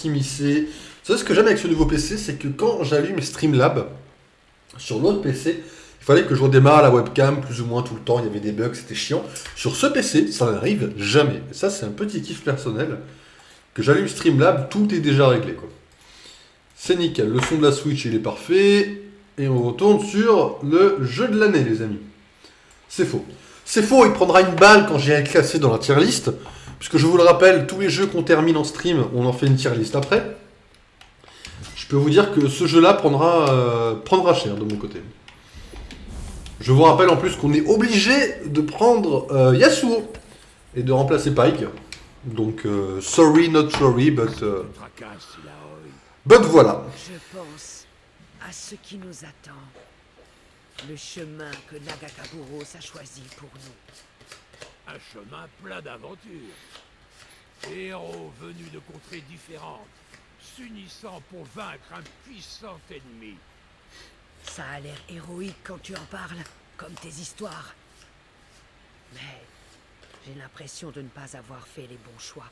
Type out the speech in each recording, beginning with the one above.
s'immiscer. Vous savez ce que j'aime avec ce nouveau PC, c'est que quand j'allume Streamlab sur l'autre PC, il fallait que je redémarre la webcam plus ou moins tout le temps, il y avait des bugs, c'était chiant. Sur ce PC, ça n'arrive jamais. Et ça, c'est un petit kiff personnel. Que j'allume Streamlab, tout est déjà réglé, quoi. C'est nickel, le son de la Switch, il est parfait. Et on retourne sur le jeu de l'année, les amis. C'est faux. C'est faux, il prendra une balle quand j'ai classé dans la tier list. Puisque je vous le rappelle, tous les jeux qu'on termine en stream, on en fait une tier list après. Je peux vous dire que ce jeu-là prendra cher de mon côté. Je vous rappelle en plus qu'on est obligé de prendre Yasuo et de remplacer Pike. Donc, sorry, not sorry, but voilà. Je pense à ce qui nous attend. Le chemin que Nagakabouros a choisi pour nous. Un chemin plein d'aventures. Des héros venus de contrées différentes, s'unissant pour vaincre un puissant ennemi. Ça a l'air héroïque quand tu en parles, comme tes histoires. Mais j'ai l'impression de ne pas avoir fait les bons choix.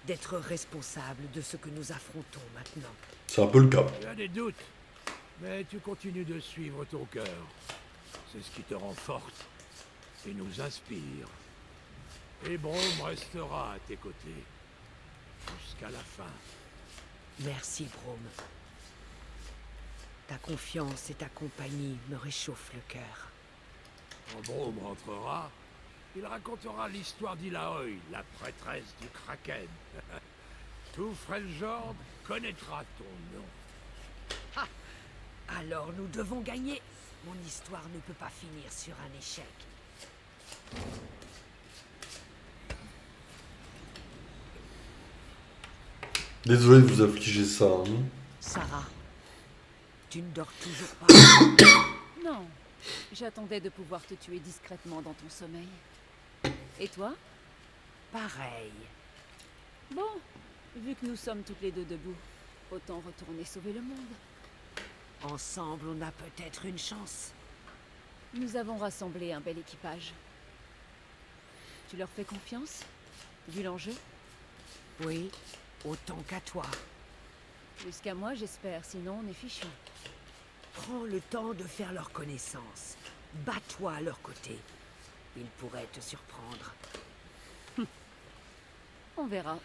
D'être responsable de ce que nous affrontons maintenant. C'est un peu le cas. Tu as des doutes, mais tu continues de suivre ton cœur. C'est ce qui te rend forte et nous inspire. Et Braum restera à tes côtés jusqu'à la fin. Merci, Braum. Ta confiance et ta compagnie me réchauffent le cœur. Quand Braum rentrera, il racontera l'histoire d'Illaoi, la prêtresse du Kraken. Tout Freljord connaîtra ton nom. Alors nous devons gagner. Mon histoire ne peut pas finir sur un échec. Désolé de vous affliger ça. Hein. Sarah, tu ne dors toujours pas. Non, j'attendais de pouvoir te tuer discrètement dans ton sommeil. Et toi? Pareil. Bon, vu que nous sommes toutes les deux debout, autant retourner sauver le monde. Ensemble, on a peut-être une chance. Nous avons rassemblé un bel équipage. Tu leur fais confiance, vu l'enjeu? Oui, autant qu'à toi. Plus qu'à moi, j'espère, sinon on est fichu. Prends le temps de faire leur connaissance. Bats-toi à leur côté. Ils pourraient te surprendre. On verra.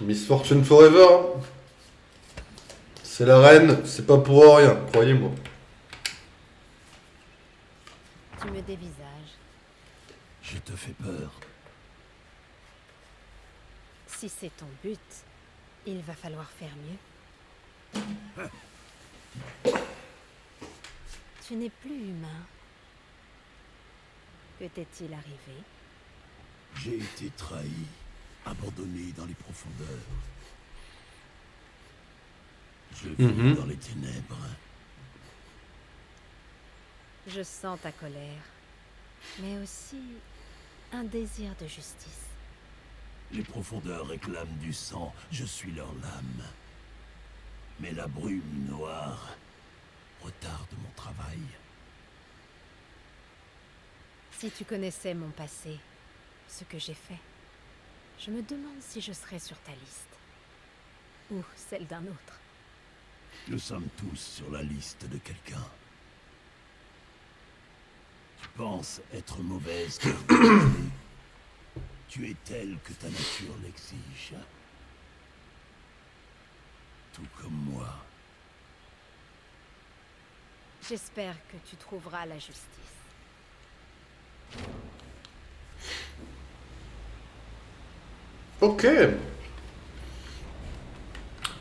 Miss Fortune Forever. Hein. C'est la reine, c'est pas pour rien, croyez-moi. Tu me dévisages. Je te fais peur. Si c'est ton but, il va falloir faire mieux. Tu n'es plus humain. Que t'est-il arrivé? J'ai été trahi, abandonné dans les profondeurs. Je vis dans les ténèbres. Je sens ta colère, mais aussi un désir de justice. Les profondeurs réclament du sang, je suis leur lame. Mais la brume noire retarde mon travail. Si tu connaissais mon passé, ce que j'ai fait, je me demande si je serais sur ta liste. Ou celle d'un autre. Nous sommes tous sur la liste de quelqu'un. Tu penses être mauvaise car tu es telle que ta nature l'exige. Tout comme moi. J'espère que tu trouveras la justice. Ok.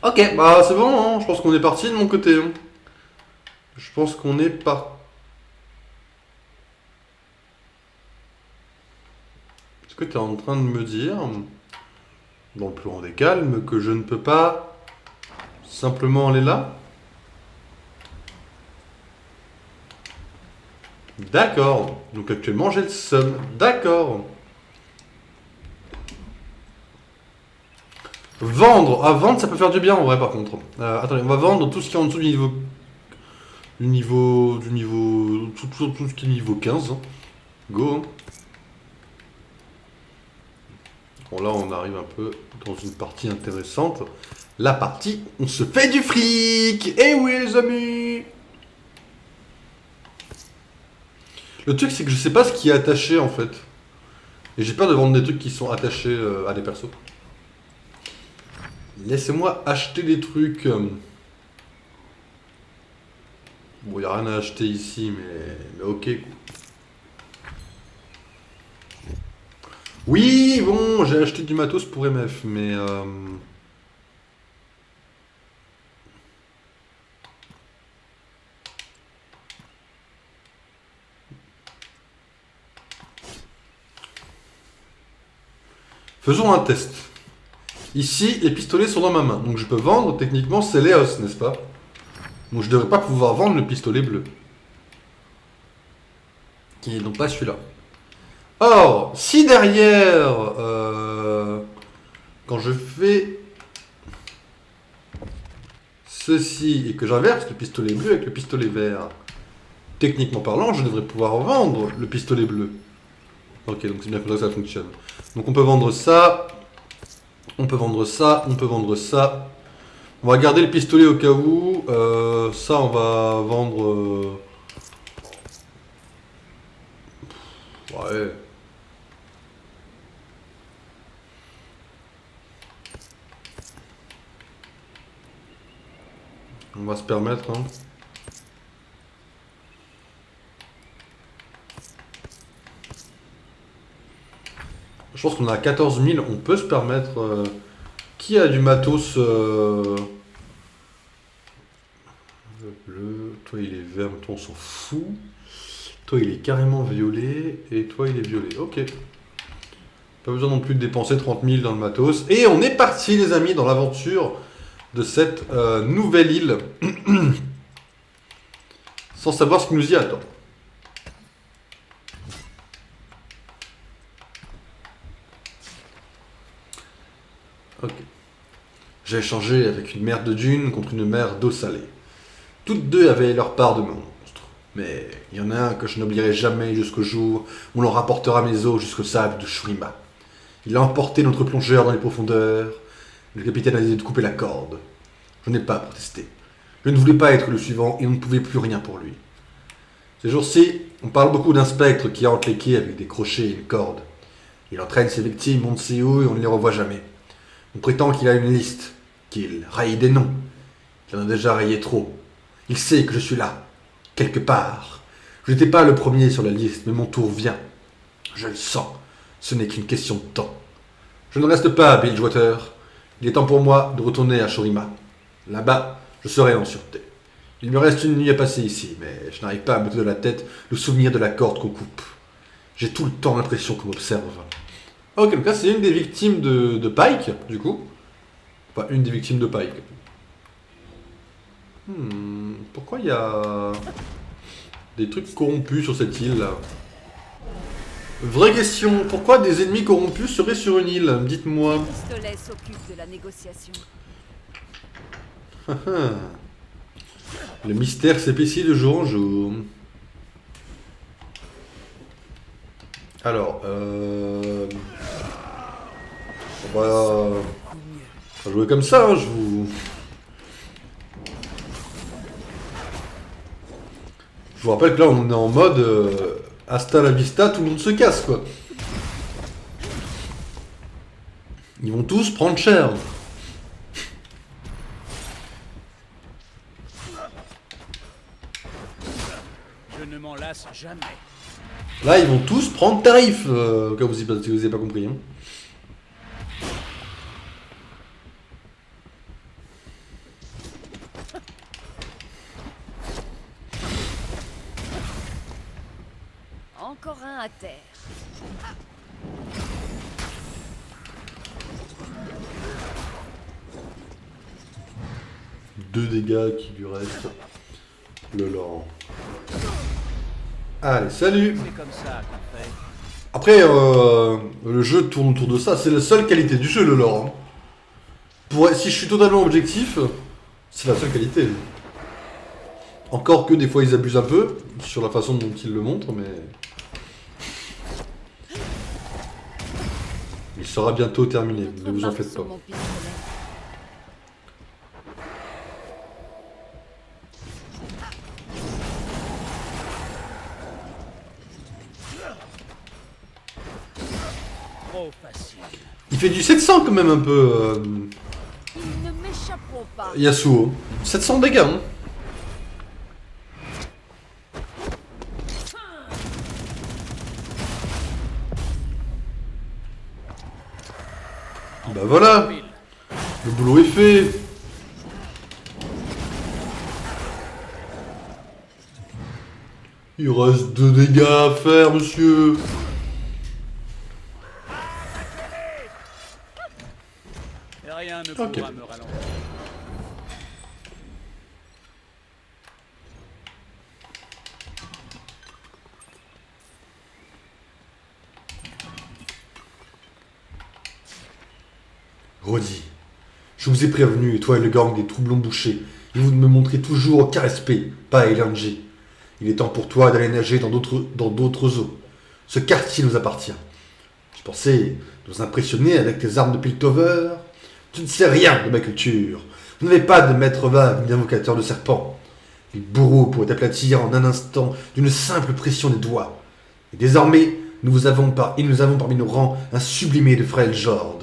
Ok, bah c'est bon, hein. Je pense qu'on est parti de mon côté. Hein. Je pense qu'on est parti. Est-ce que tu es en train de me dire, dans le plus grand des calmes, que je ne peux pas simplement aller là? D'accord. Donc actuellement j'ai le seum. D'accord. Vendre. À vendre ça peut faire du bien en vrai par contre. Attendez, on va vendre tout ce qui est en dessous tout ce qui est niveau 15. Hein. Go. Hein. Bon là on arrive un peu dans une partie intéressante. La partie, on se fait du fric. Eh oui les amis. Le truc c'est que je sais pas ce qui est attaché en fait. Et j'ai peur de vendre des trucs qui sont attachés à des persos. Laissez-moi acheter des trucs. Bon, y a rien à acheter ici, mais ok. Oui, bon, j'ai acheté du matos pour MF, mais... Faisons un test. Ici, les pistolets sont dans ma main, donc je peux vendre, techniquement, c'est Léos, n'est-ce pas? Donc je devrais pas pouvoir vendre le pistolet bleu. Qui n'est donc pas celui-là. Or, si derrière, quand je fais ceci et que j'inverse le pistolet bleu avec le pistolet vert, techniquement parlant, je devrais pouvoir vendre le pistolet bleu. Ok, donc c'est bien comme ça que ça fonctionne. Donc on peut vendre ça, on peut vendre ça, on peut vendre ça. On va garder le pistolet au cas où. Ça, on va vendre... Ouais. On va se permettre, hein. Je pense qu'on a 14 000, on peut se permettre... Qui a du matos bleu, toi il est vert, mais toi on s'en fout. Toi il est carrément violet, et toi il est violet, ok. Pas besoin non plus de dépenser 30 000 dans le matos. Et on est parti les amis dans l'aventure de cette nouvelle île. Sans savoir ce qui nous y attend. Ok. J'ai échangé avec une mer de dunes contre une mer d'eau salée. Toutes deux avaient leur part de monstres. Mais il y en a un que je n'oublierai jamais jusqu'au jour où l'on rapportera mes os jusqu'au sable de Shurima. Il a emporté notre plongeur dans les profondeurs. Le capitaine a décidé de couper la corde. Je n'ai pas protesté. Je ne voulais pas être le suivant et on ne pouvait plus rien pour lui. Ces jours-ci, on parle beaucoup d'un spectre qui hante les quais avec des crochets et une corde. Il entraîne ses victimes, on ne sait où et on ne les revoit jamais. On prétend qu'il a une liste, qu'il raye des noms. Il en a déjà rayé trop. Il sait que je suis là, quelque part. Je n'étais pas le premier sur la liste, mais mon tour vient. Je le sens. Ce n'est qu'une question de temps. Je ne reste pas à Bilgewater. Il est temps pour moi de retourner à Shurima. Là-bas, je serai en sûreté. Il me reste une nuit à passer ici, mais je n'arrive pas à me mettre de la tête le souvenir de la corde qu'on coupe. J'ai tout le temps l'impression qu'on m'observe. Ok, donc là c'est une des victimes de Pike, du coup. Enfin, une des victimes de Pike. Pourquoi il y a des trucs corrompus sur cette île là? Vraie question, pourquoi des ennemis corrompus seraient sur une île? Dites-moi. Le pistolet s'occupe de la négociation. Le mystère s'épaissit de jour en jour. Alors, on va jouer comme ça, hein, Je vous rappelle que là on est en mode hasta la vista, tout le monde se casse quoi. Ils vont tous prendre cher. Je ne m'en lasse jamais. Là ils vont tous prendre tarif, au cas où vous n'avez pas compris. Hein. Encore un à terre. 2 dégâts qui lui restent. Le lore. Allez, salut. C'est comme ça qu'on fait. Après, le jeu tourne autour de ça. C'est la seule qualité du jeu, le lore. Hein. Si je suis totalement objectif, c'est la seule qualité. Encore que des fois ils abusent un peu sur la façon dont ils le montrent, mais... sera bientôt terminé, D'autres ne vous en marques faites sur pas. mon pistolet. Trop facile. Il fait du 700 quand même un peu, Ils ne m'échapperont pas. Yasuo. 700 dégâts, hein. Bah voilà, le boulot est fait. Il reste 2 dégâts à faire, monsieur. Et rien ne Ok. pourra me ralentir. Roddy, je vous ai prévenu, toi et le gang des troublons bouchés, et vous ne me montrez toujours aucun respect, pas à Elanji. Il est temps pour toi d'aller nager dans d'autres eaux. Ce quartier nous appartient. Tu pensais nous impressionner avec tes armes de Piltover? Tu ne sais rien de ma culture. Vous n'avez pas de maître vague ni d'invocateur de serpent. Les bourreaux pourraient aplatir en un instant d'une simple pression des doigts. Et désormais, nous avons parmi nos rangs un sublimé de frêle Jord.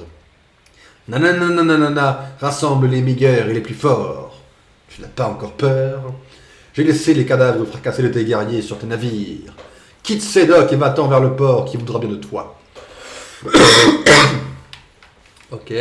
Nanana, rassemble les meilleurs et les plus forts. Tu n'as pas encore peur? J'ai laissé les cadavres fracasser de tes guerriers sur tes navires. Quitte ces docks et va-t'en vers le port qui voudra bien de toi. Ok.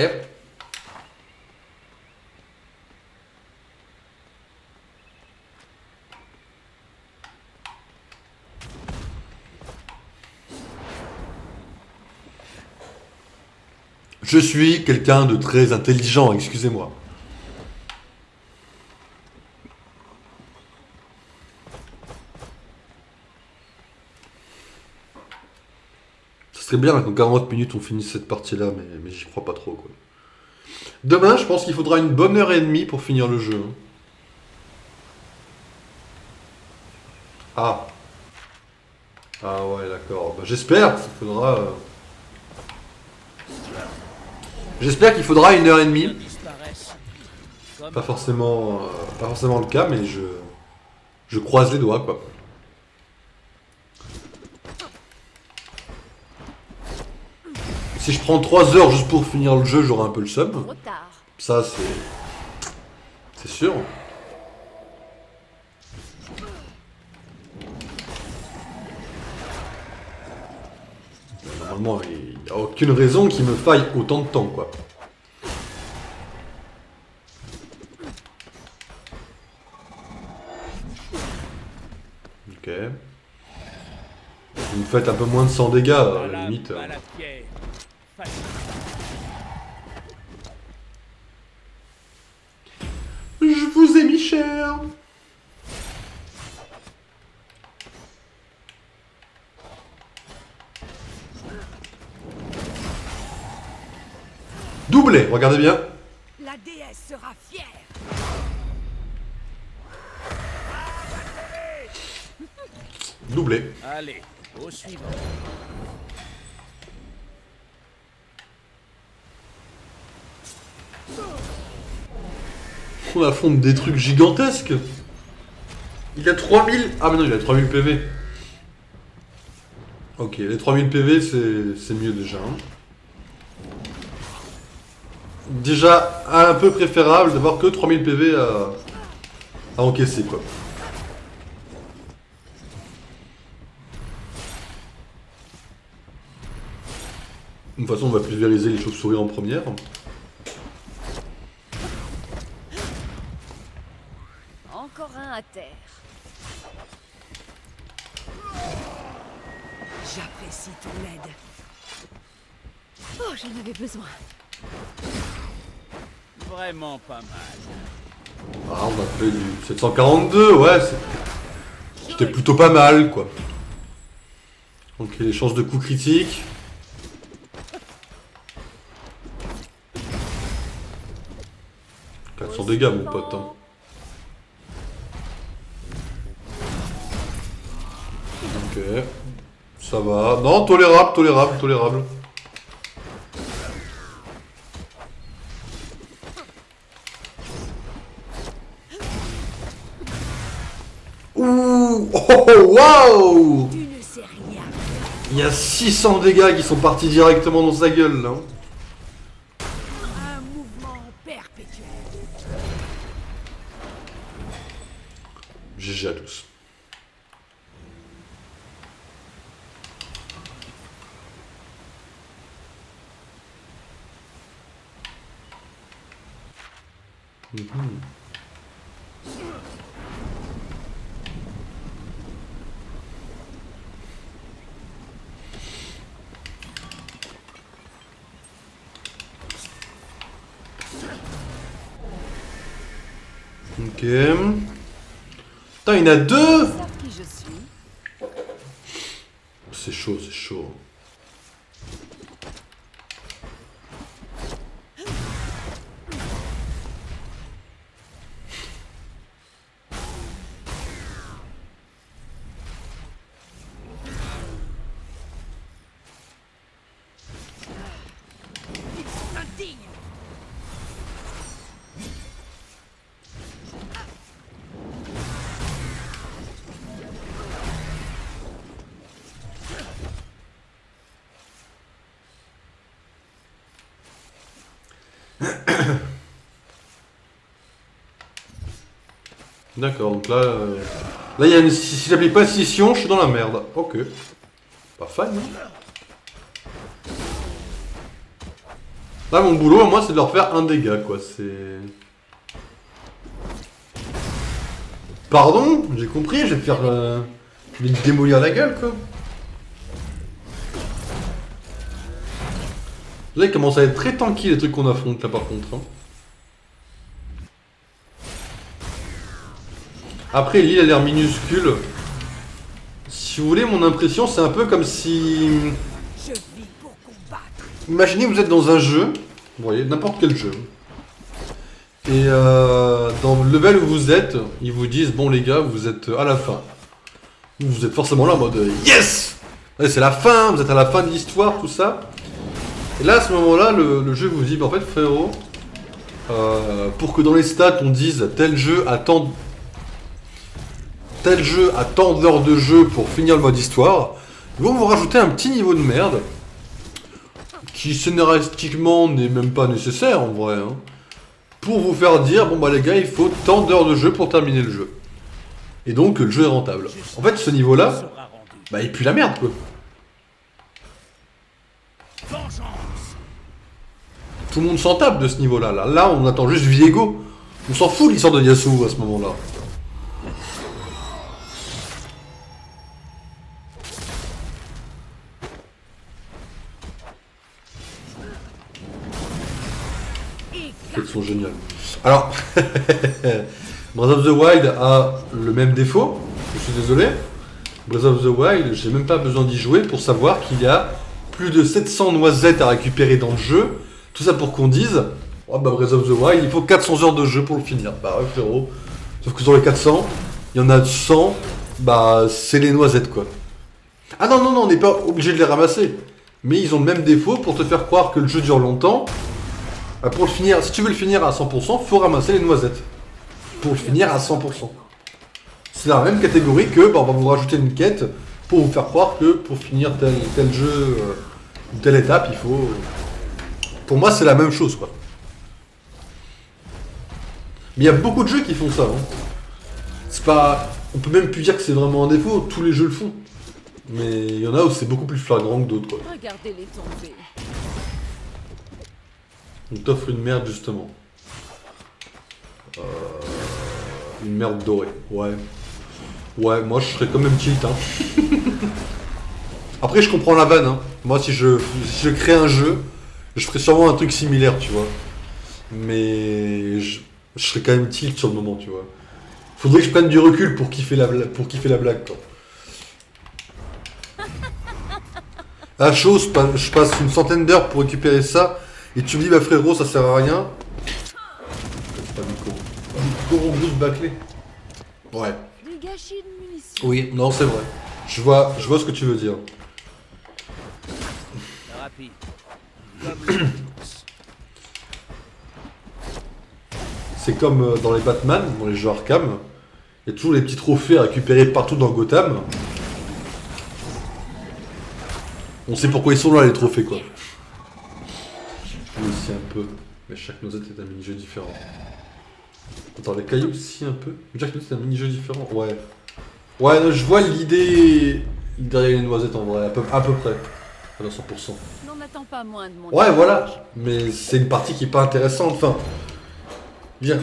Je suis quelqu'un de très intelligent, excusez-moi. Ce serait bien qu'en 40 minutes on finisse cette partie-là, mais j'y crois pas trop, quoi. Demain, je pense qu'il faudra une bonne heure et demie pour finir le jeu. Ah. Ah ouais, d'accord. Bah, j'espère qu'il faudra... J'espère qu'il faudra une heure et demie. Disparaissent. Comme Pas forcément le cas, mais je croise les doigts, quoi. Si je prends 3 heures juste pour finir le jeu, j'aurai un peu le seum. Trop tard. Ça, c'est sûr. Normalement, il n'y a aucune raison qu'il me faille autant de temps, quoi. Ok. Vous me faites un peu moins de 100 dégâts, à la la limite. lame, à la pierre. Facile. Je vous ai mis cher. Doublé, regardez bien. La déesse sera fière. Doublé. Allez, au suivant. On affronte des trucs gigantesques. Il a 3000... Ah mais non, il a 3000 PV. Ok, les 3000 PV, c'est mieux déjà. Hein. Déjà un peu préférable d'avoir que 3000 PV à encaisser, quoi. De toute façon, on va pulvériser les chauves-souris en première. Encore un à terre. J'apprécie ton aide. Oh, j'en avais besoin. Vraiment pas mal. Ah, on a fait du 742, ouais, c'était plutôt pas mal, quoi. Ok, les chances de coup critique. Sans dégâts, mon pote. Hein. Ok. Ça va. Non, tolérable. fou. Oh, waouh. Tu ne sais rien. Il y a 600 dégâts qui sont partis directement dans sa gueule, là. Un mouvement perpétuel. GG à tous. Ok. Putain, il y en a deux. Ils savent qui je suis. C'est chaud, c'est chaud. Ils sont indignes. D'accord, donc là... Là, il y a une... si j'applique pas scission, je suis dans la merde. Ok. Pas fan, hein. Là, mon boulot, moi, c'est de leur faire un dégât, quoi. C'est... Pardon? J'ai compris, je vais te faire... Je vais te démolir la gueule, quoi. Là, il commence à être très tranquille, les trucs qu'on affronte, là, par contre. Hein. Après, l'île a l'air minuscule. Si vous voulez, mon impression, c'est un peu comme si... Je vis pour combattre. Imaginez, vous êtes dans un jeu, vous voyez, n'importe quel jeu. Et dans le level où vous êtes, ils vous disent, bon les gars, vous êtes à la fin. Vous êtes forcément là en mode, yes! Ouais, c'est la fin, vous êtes à la fin de l'histoire, tout ça. Et là, à ce moment-là, le jeu vous dit, bah, en fait, frérot, pour que dans les stats, on dise tel jeu a tant d'heures de jeu pour finir le mode histoire, ils vont vous rajouter un petit niveau de merde qui scénaristiquement n'est même pas nécessaire en vrai, hein, pour vous faire dire bon bah les gars il faut tant d'heures de jeu pour terminer le jeu. Et donc le jeu est rentable. En fait ce niveau là, Sera rendu. bah il pue la merde quoi. Vengeance. Tout le monde s'en tape de ce niveau là. Là on attend juste Viego. On s'en fout de l'histoire de Yasuo à ce moment là. Elles sont géniales. Alors, Breath of the Wild a le même défaut, je suis désolé. Breath of the Wild, j'ai même pas besoin d'y jouer pour savoir qu'il y a plus de 700 noisettes à récupérer dans le jeu. Tout ça pour qu'on dise, oh bah Breath of the Wild, il faut 400 heures de jeu pour le finir. Bah ouais frérot, sauf que sur les 400, il y en a 100, bah c'est les noisettes quoi. Ah non, on n'est pas obligé de les ramasser. Mais ils ont le même défaut pour te faire croire que le jeu dure longtemps. Pour le finir, si tu veux le finir à 100%, faut ramasser les noisettes. Pour le finir à 100%. C'est dans la même catégorie que, bah, on va vous rajouter une quête pour vous faire croire que pour finir tel jeu, ou telle étape, il faut... Pour moi, c'est la même chose, quoi. Mais il y a beaucoup de jeux qui font ça. Hein. C'est pas... On peut même plus dire que c'est vraiment un défaut, tous les jeux le font. Mais il y en a où c'est beaucoup plus flagrant que d'autres, quoi. Regardez-les tomber. On t'offre une merde justement. Une merde dorée, ouais. Ouais, moi je serais quand même tilt, hein. Après je comprends la vanne, hein. Moi si je crée un jeu, je ferais sûrement un truc similaire, tu vois. Mais je serais quand même tilt sur le moment, tu vois. Faudrait que je prenne du recul pour kiffer la blague, quoi. À chaud, je passe une centaine d'heures pour récupérer ça. Et tu me dis, bah frérot, ça sert à rien. C'est pas du coron rouge bâclé. Ouais. Du gâchis de munitions. Oui, non, c'est vrai. Je vois ce que tu veux dire. Rapide. Comme C'est comme dans les Batman, dans les jeux Arkham. Il y a toujours des petits trophées à récupérer partout dans Gotham. On sait pourquoi ils sont là les trophées quoi. Aussi un peu. Mais chaque noisette est un mini-jeu différent. Attends, les cailloux aussi un peu. Chaque noisette est un mini-jeu différent. Ouais. Ouais, non, je vois l'idée derrière les noisettes en vrai, à peu près. À 100%. N'en attends pas moins de mon Ouais, équipage. voilà. Mais c'est une partie qui est pas intéressante. Enfin, bien.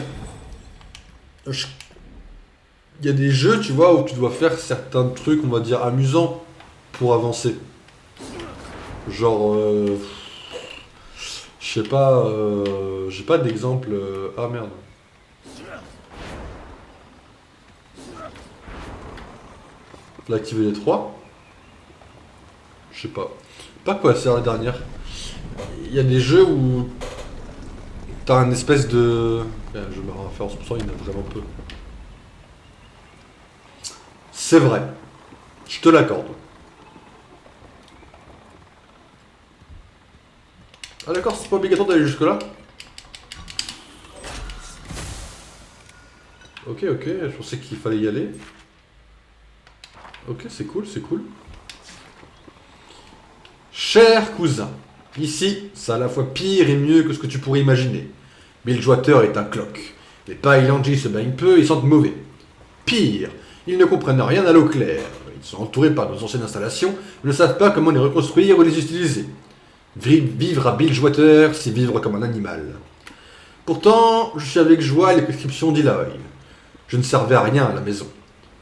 Il y a des jeux, tu vois, où tu dois faire certains trucs, on va dire, amusants pour avancer. Genre, je sais pas, j'ai pas d'exemple. Ah merde. Faut l'activer les trois. Je sais pas. Pas quoi sert la dernière. Il y a des jeux où t'as un espèce de. Je me référence pour ça, il y en a vraiment peu. C'est vrai. Je te l'accorde. Ah d'accord, c'est pas obligatoire d'aller jusque là. Ok, je pensais qu'il fallait y aller. Ok, c'est cool, c'est cool. Cher cousin, ici, c'est à la fois pire et mieux que ce que tu pourrais imaginer. Bilgewater est un cloque. Les Paillandji se baignent peu et sentent mauvais. Pire, ils ne comprennent rien à l'eau claire. Ils sont entourés par nos anciennes installations, mais ne savent pas comment les reconstruire ou les utiliser. Vivre à Bilgewater, c'est vivre comme un animal. Pourtant, je suis avec joie les prescriptions d'Eloy. Je ne servais à rien à la maison.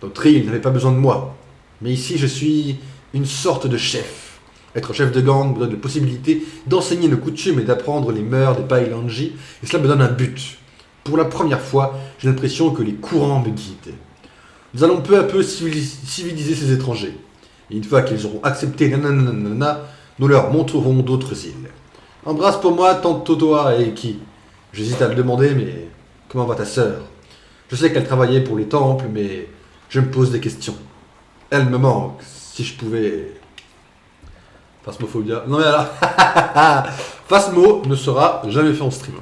Notre île n'avait pas besoin de moi. Mais ici, je suis une sorte de chef. Être chef de gang me donne la possibilité d'enseigner nos coutumes et d'apprendre les mœurs des Paillandji, et cela me donne un but. Pour la première fois, j'ai l'impression que les courants me guident. Nous allons peu à peu civiliser ces étrangers. Et une fois qu'ils auront accepté nanana, nous leur montrerons d'autres îles. Embrasse pour moi tante Totoa et Eki. J'hésite à le demander, mais comment va ta sœur? Je sais qu'elle travaillait pour les temples, mais je me pose des questions. Elle me manque, si je pouvais... Phasmophobia. Non mais alors... Phasmo ne sera jamais fait en stream.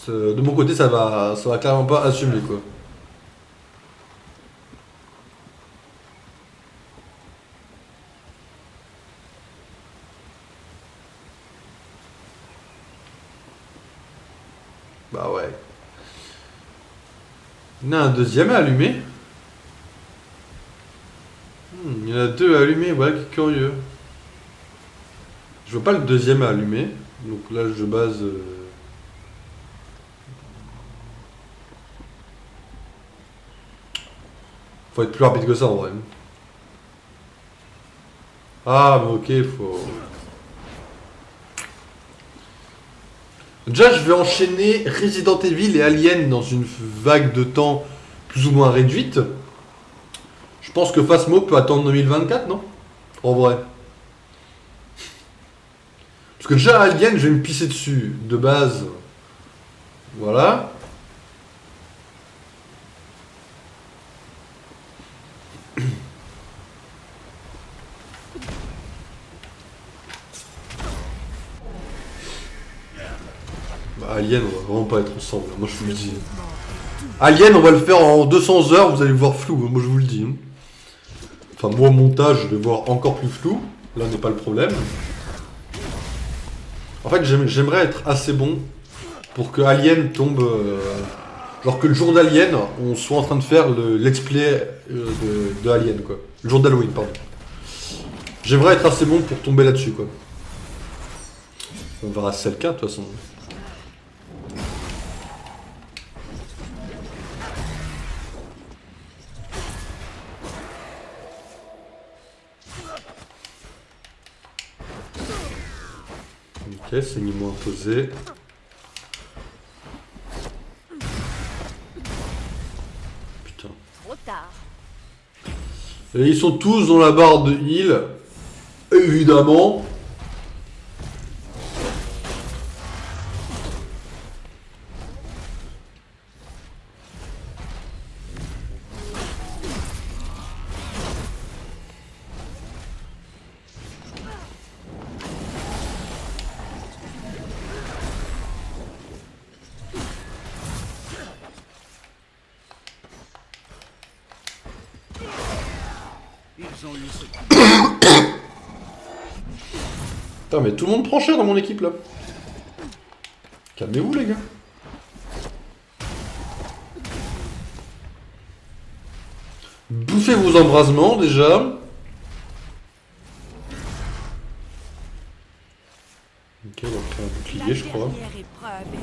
De mon côté, ça va clairement pas assumer quoi. Bah ouais. Il y en a un deuxième à allumer. Il y en a deux à allumer, voilà qui est curieux. Je vois pas le deuxième à allumer. Donc là je base... Faut être plus rapide que ça en vrai. Ah mais ok, faut... Déjà, je vais enchaîner Resident Evil et Alien dans une vague de temps plus ou moins réduite. Je pense que Phasmo peut attendre 2024, non? En vrai. Parce que déjà, Alien, je vais me pisser dessus. De base. Voilà. Alien, on va vraiment pas être ensemble, moi je vous le dis. Alien, on va le faire en 200 heures, vous allez voir flou, moi je vous le dis. Enfin, moi au montage, je vais voir encore plus flou. Là n'est pas le problème. En fait, j'aimerais être assez bon pour que Alien tombe... genre que le jour d'Alien, on soit en train de faire l'explay de Alien, quoi. Le jour d'Halloween, pardon. J'aimerais être assez bon pour tomber là-dessus, quoi. On verra si c'est le cas, de toute façon. Ok, saignement imposé. Putain. Trop tard. Et ils sont tous dans la barre de heal. Évidemment. Ils ont eu ce qu'il Putain, mais tout le monde prend cher dans mon équipe là. Calmez-vous les gars. Bouffez vos embrasements déjà. Ok, donc un bouclier je crois. dernière épreuve est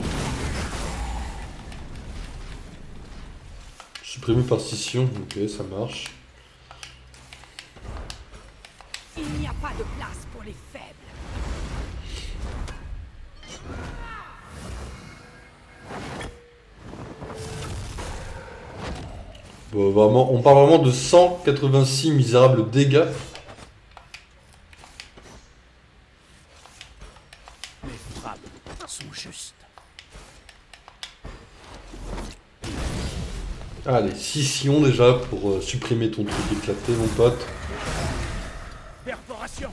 Supprimer partition, ok ça marche. Il n'y a pas de place pour les faibles. Bon, vraiment, on parle vraiment de 186 misérables dégâts. mes frappes sont justes. Allez, scission déjà pour supprimer ton truc éclaté mon pote. Perforation.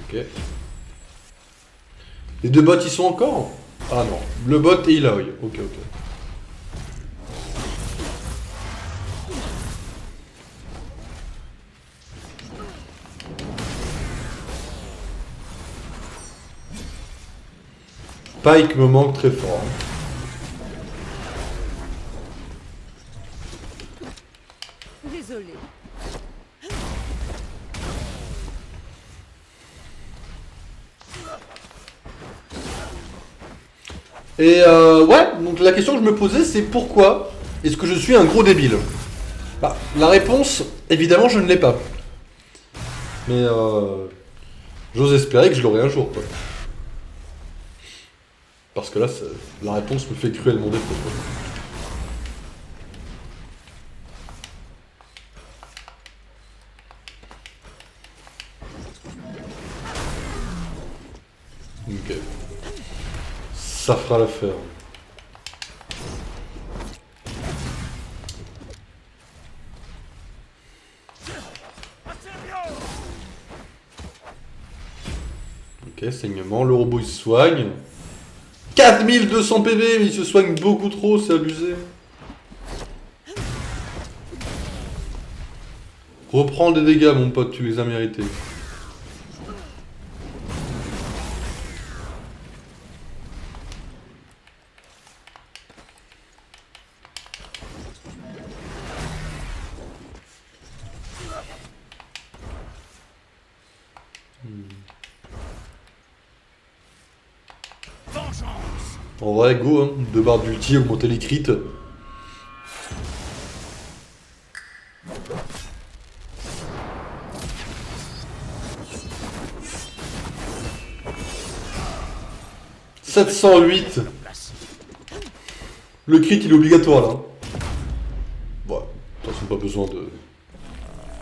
Ok. Les deux bots ils sont encore? Ah non, le bot et Illaoi. Ok, ok. Pike me manque très fort. Désolé. Et ouais, donc la question que je me posais c'est pourquoi est-ce que je suis un gros débile? Bah, la réponse, évidemment je ne l'ai pas. Mais j'ose espérer que je l'aurai un jour quoi. Parce que là, la réponse me fait cruellement défaut. Quoi. Ok. Ça fera l'affaire. Ok, saignement. Le robot il se soigne. 4200 PV, mais il se soigne beaucoup trop, c'est abusé. Reprends des dégâts, mon pote, tu les as mérités. En vrai, go, hein. 2 barres d'ulti, augmenter les crits. « 708 ». Le crit, il est obligatoire, là. Bon, de toute façon, pas besoin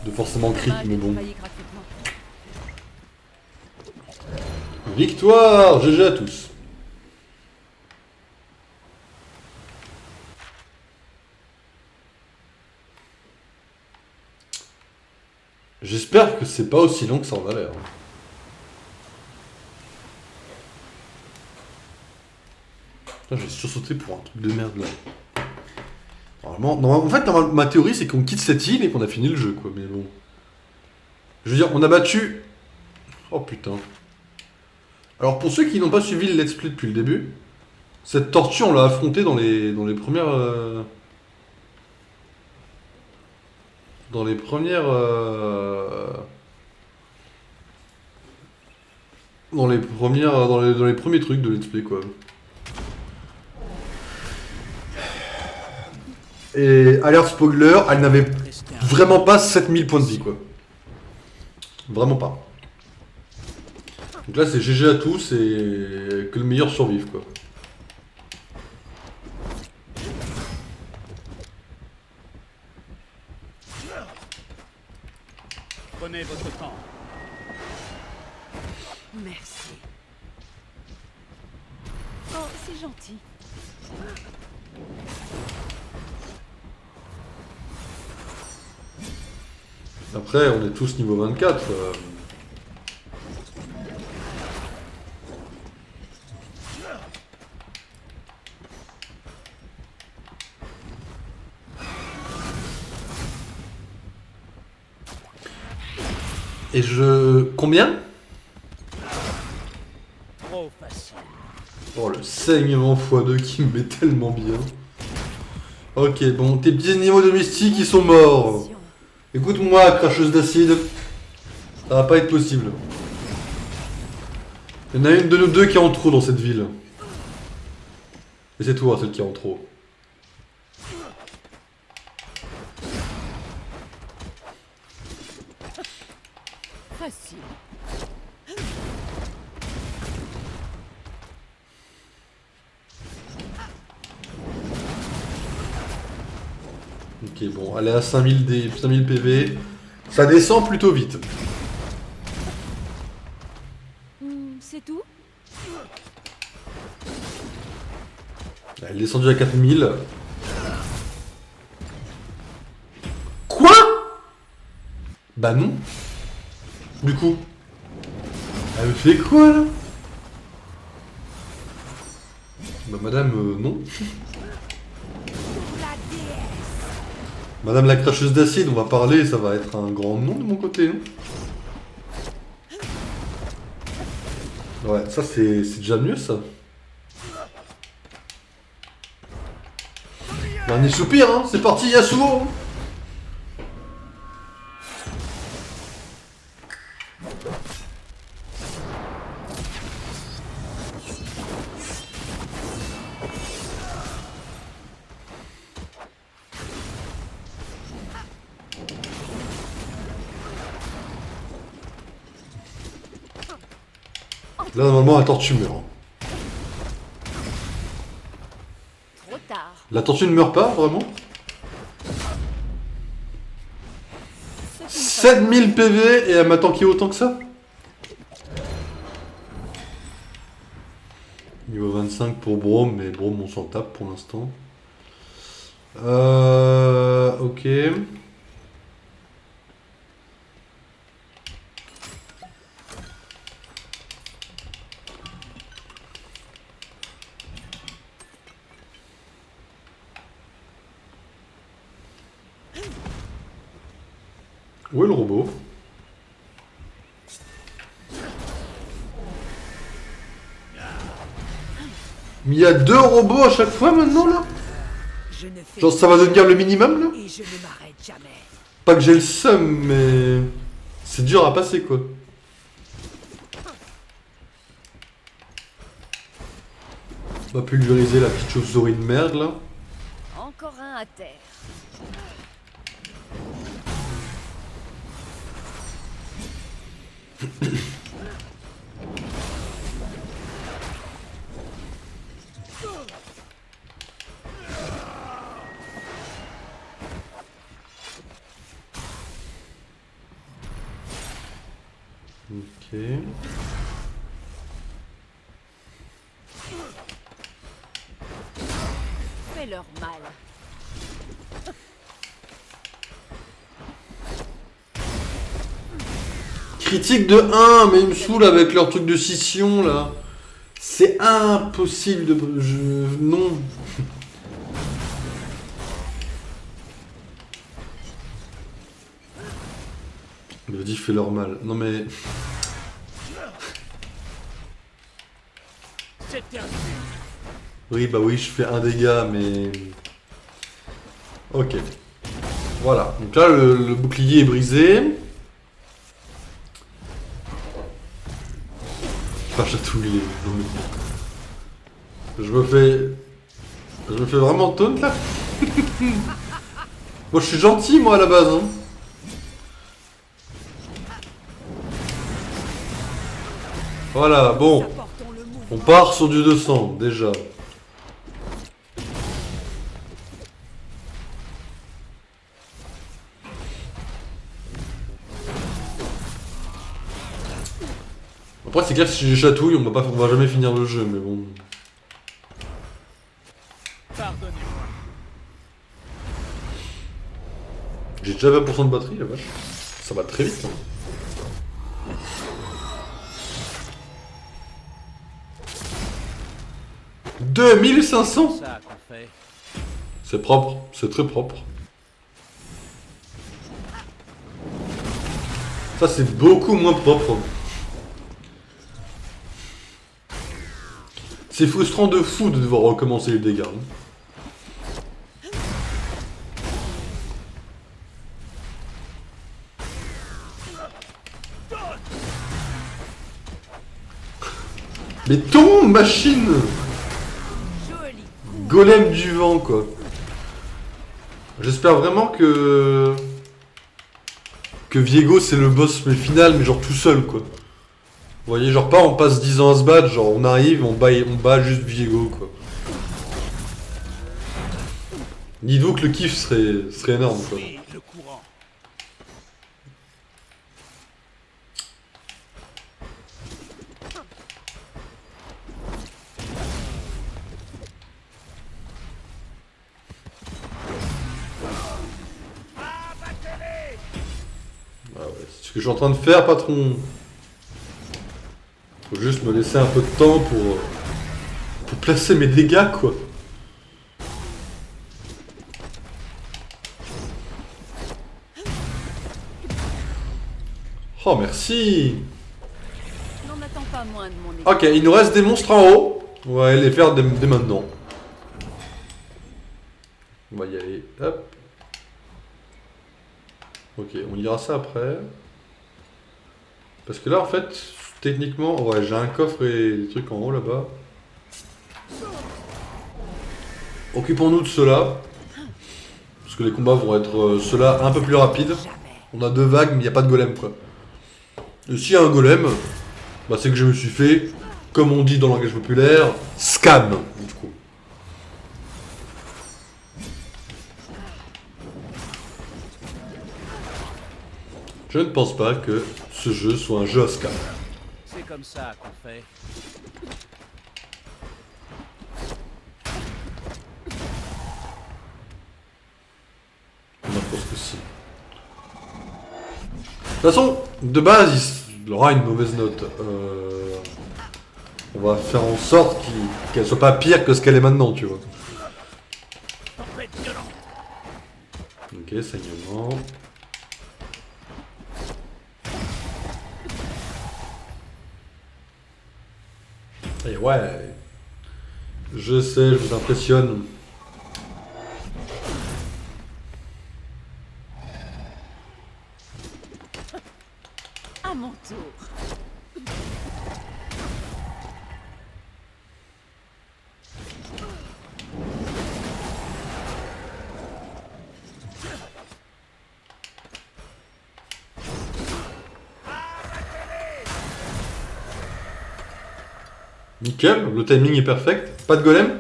de forcément crit, mais bon. Victoire! GG à tous. J'espère que c'est pas aussi long que ça en a l'air. Putain, j'ai sursauté pour un truc de merde là. Normalement, en fait, ma théorie c'est qu'on quitte cette île et qu'on a fini le jeu quoi, mais bon. Je veux dire, on a battu... Oh putain. Alors pour ceux qui n'ont pas suivi le let's play depuis le début, cette tortue on l'a affrontée dans les premières... Dans les premières... Dans les premiers trucs de let's play quoi. Et alerte spoiler, elle n'avait vraiment pas 7000 points de vie quoi. Vraiment pas. Donc là c'est GG à tous et que le meilleur survive quoi. Prenez votre temps. Merci. Oh, c'est gentil. Après on est tous niveau 24. Et je... Combien? Trop facile. Oh, le saignement x2 qui me met tellement bien. Ok, bon, tes petits animaux domestiques, ils sont morts. Écoute-moi, cracheuse d'acide. Ça va pas être possible. Il y en a une de nous deux qui est en trop dans cette ville. Et c'est toi, celle qui est en trop. Facile. Ok, bon, elle est à 5000 PV. Ça descend plutôt vite. C'est tout? Elle est descendue à 4000. Quoi? Bah non. Du coup. Elle me fait quoi là? Bah madame, non. Madame la cracheuse d'acide, on va parler, ça va être un grand nom de mon côté, non? Ouais, ça c'est déjà mieux ça. Dernier soupir, hein, c'est parti Yasuo. Là normalement la tortue meurt. Trop tard. La tortue ne meurt pas vraiment? 7000 PV et elle m'a tanké autant que ça? Niveau 25 pour Braum, mais Braum on s'en tape pour l'instant. Ok. Où est le robot? Mais il y a 2 robots à chaque fois maintenant là? Je ne fais Genre ça va devenir le minimum là? et je ne m'arrête jamais. Pas que j'ai le seum, mais c'est dur à passer quoi. On va pulvériser la petite chauve-souris de merde là. Encore un à terre. Ok. Fais-leur mal. Critique de 1, mais ils me saoulent avec leur truc de scission là. C'est impossible de... Non. Me dit fait leur mal. Non mais... C'est terminé. Oui bah oui je fais un dégât mais... Ok. Voilà. Donc là le bouclier est brisé. Enfin chatouiller. Je me fais vraiment taunt là. Moi je suis gentil moi à la base hein. Voilà, bon. Apportons le mouvement. On part sur du 200, déjà. Après, c'est clair que si j'ai chatouille, on va jamais finir le jeu, mais bon. Pardonnez-moi. J'ai déjà 20% de batterie, la vache. Ça va très vite, hein. « 2500 !» Ça qu'on fait. C'est propre, c'est très propre. Ça, c'est beaucoup moins propre. C'est frustrant de fou de devoir recommencer les dégâts. Mais tombe, machine! Joli. Golem du vent, quoi. J'espère vraiment que Viego c'est le boss mais final, mais genre tout seul, quoi. Vous voyez, genre pas on passe 10 ans à se battre, genre on arrive, on bat juste Viego, quoi. Dites-vous que le kiff serait énorme, quoi. Oui, le courant. Ah ouais, c'est ce que je suis en train de faire, patron. Faut juste me laisser un peu de temps pour placer mes dégâts, quoi. Oh, merci. N'en attends pas moins de mon équipe. Ok, il nous reste des monstres en haut. On va aller les faire dès maintenant. On va y aller. Hop. Ok, on lira ça après. Parce que là, en fait, techniquement, ouais, j'ai un coffre et des trucs en haut là-bas. Occupons-nous de ceux-là. Parce que les combats vont être ceux-là un peu plus rapides. On a 2 vagues, mais il n'y a pas de golem, quoi. Et s'il y a un golem, bah c'est que je me suis fait, comme on dit dans le langage populaire, scam, du coup. Je ne pense pas que ce jeu soit un jeu à scam. C'est comme ça qu'on fait. Moi, je pense que si. De toute façon, de base, il aura une mauvaise note. On va faire en sorte qu'elle soit pas pire que ce qu'elle est maintenant, tu vois. Tempête violente. Ok, saignement. Et ouais. Je sais, je vous impressionne. À mon tour. Nickel, le timing est perfect. Pas de golem?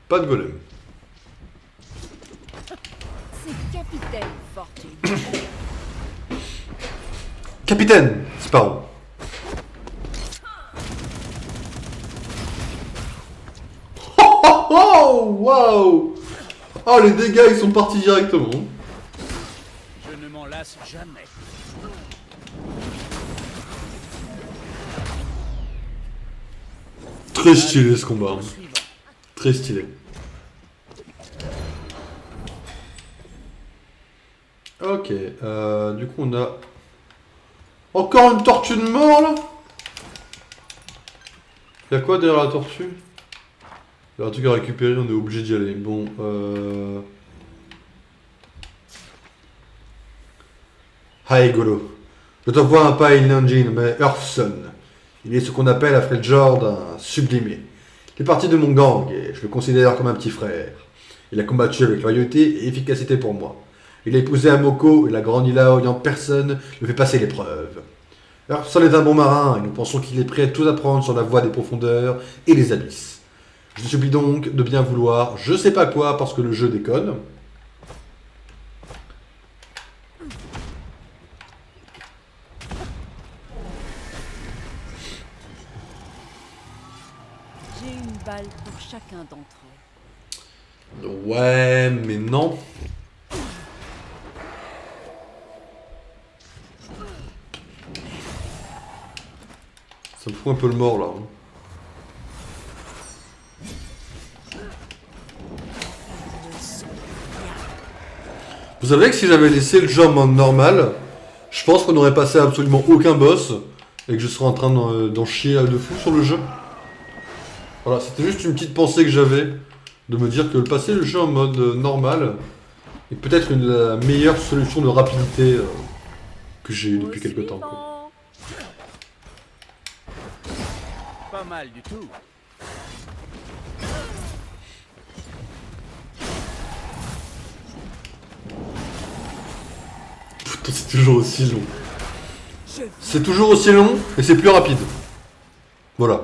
Pas de golem. C'est Capitaine Fortune. Capitaine Sparrow. Oh oh oh! Waouh! Oh, les dégâts ils sont partis directement. Je ne m'en lasse jamais. Très stylé ce combat. Au suivant. Très stylé. Ok, du coup on a encore une tortue de mort là. Y'a quoi derrière la tortue? Y'a un truc à récupérer, on est obligé d'y aller. Bon, Hi Golo. Je t'envoie un Pile Engine, mais Earthson. Il est ce qu'on appelle après le genre d'un sublimé. Il est parti de mon gang et je le considère comme un petit frère. Il a combattu avec loyauté et efficacité pour moi. Il a épousé Amoko et la grandi là où personne ne fait passer l'épreuve. Earthson est un bon marin et nous pensons qu'il est prêt à tout apprendre sur la voie des profondeurs et des abysses. Je te supplie donc de bien vouloir je sais pas quoi parce que le jeu déconne. J'ai une balle pour chacun d'entre eux. Ouais, mais non. Ça me fout un peu le mort là. Vous savez que si j'avais laissé le jeu en mode normal, Je pense qu'on aurait passé absolument aucun boss et que je serais en train d'en chier de fou sur le jeu. Voilà, c'était juste une petite pensée que j'avais de me dire que le passer le jeu en mode normal est peut-être la meilleure solution de rapidité que j'ai eue depuis quelques temps. Quoi. Pas mal du tout. Putain, c'est toujours aussi long. C'est toujours aussi long et c'est plus rapide. Voilà.